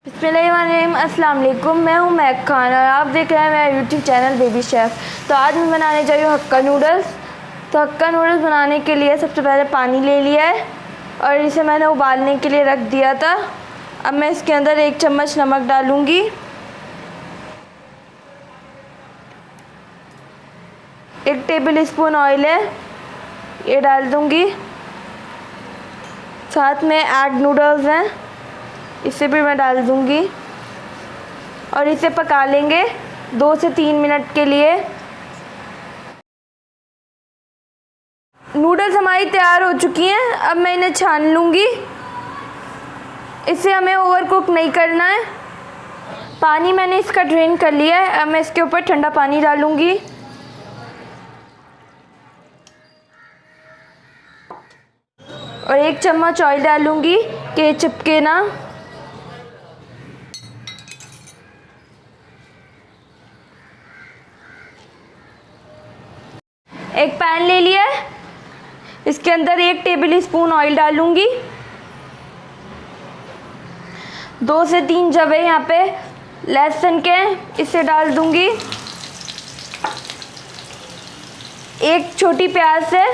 बिस्मिल्लाहिर्रहमानिर्रहीम। अस्सलाम वालेकुम। मैं हूं महक खान और आप देख रहे हैं मेरा यूट्यूब चैनल बेबी शेफ़। तो आज मैं बनाने जा रही हूँ हक्का नूडल्स। तो हक्का नूडल्स बनाने के लिए सबसे पहले पानी ले लिया है और इसे मैंने उबालने के लिए रख दिया था। अब मैं इसके अंदर 1 चम्मच नमक डालूँगी, 1 टेबल स्पून ऑयल है ये डाल दूँगी। साथ में एग नूडल्स हैं, इसे भी मैं डाल दूँगी और इसे पका लेंगे 2 से 3 मिनट के लिए। नूडल्स हमारी तैयार हो चुकी हैं। अब मैं इन्हें छान लूँगी। इसे हमें ओवर कुक नहीं करना है। पानी मैंने इसका ड्रेन कर लिया है। अब मैं इसके ऊपर ठंडा पानी डालूँगी और 1 चम्मच ऑयल डालूँगी कि ये चिपके ना। एक पैन ले लिया है, इसके अंदर 1 टेबल स्पून ऑयल डालूँगी, 2 से 3 जवे यहाँ पे लहसुन के इसे डाल दूँगी। 1 छोटी प्याज है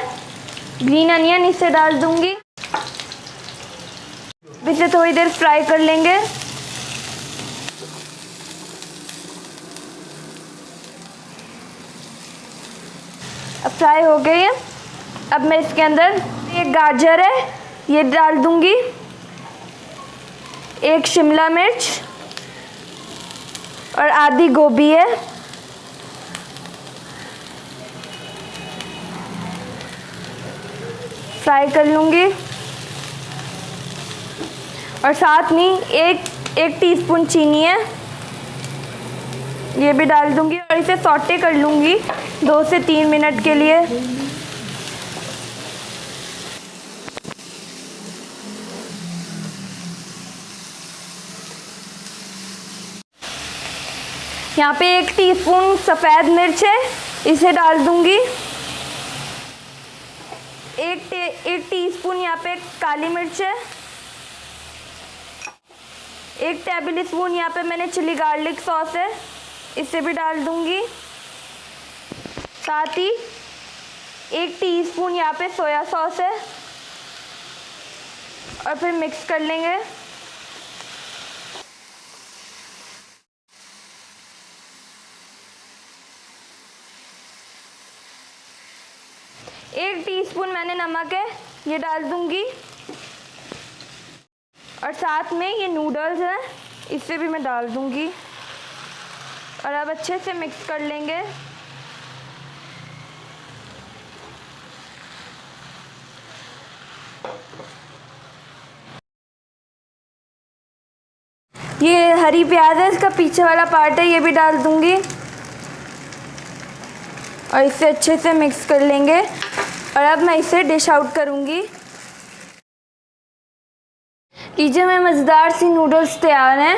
ग्रीन अनियन, इसे डाल दूँगी। इसे थोड़ी देर फ्राई कर लेंगे। अब फ्राई हो गई है। अब मैं इसके अंदर 1 गाजर है ये डाल दूँगी, 1 शिमला मिर्च और आधी गोभी है। फ्राई कर लूँगी और साथ में एक टीस्पून चीनी है ये भी डाल दूँगी और इसे सौटे कर लूँगी 2 से 3 मिनट के लिए। यहाँ पे 1 टीस्पून सफ़ेद मिर्च है इसे डाल दूँगी। 1 टीस्पून यहाँ पे काली मिर्च है। 1 टेबल स्पून यहाँ पे मैंने चिली गार्लिक सॉस है इसे भी डाल दूँगी। साथ ही 1 टीस्पून यहाँ पे सोया सॉस है और फिर मिक्स कर लेंगे। एक टीस्पून मैंने नमक है ये डाल दूँगी और साथ में ये नूडल्स हैं इसे भी मैं डाल दूँगी और अब अच्छे से मिक्स कर लेंगे। ये हरी प्याज है, इसका पीछे वाला पार्ट है ये भी डाल दूँगी और इसे अच्छे से मिक्स कर लेंगे और अब मैं इसे डिश आउट करूँगी। लीजिए मेरे मज़ेदार सी नूडल्स तैयार हैं।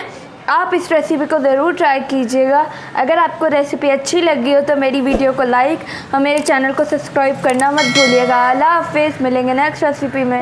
आप इस रेसिपी को ज़रूर ट्राई कीजिएगा। अगर आपको रेसिपी अच्छी लगी हो तो मेरी वीडियो को लाइक और मेरे चैनल को सब्सक्राइब करना मत भूलिएगा। अल्लाह हाफ़िज़, मिलेंगे नेक्स्ट रेसिपी में।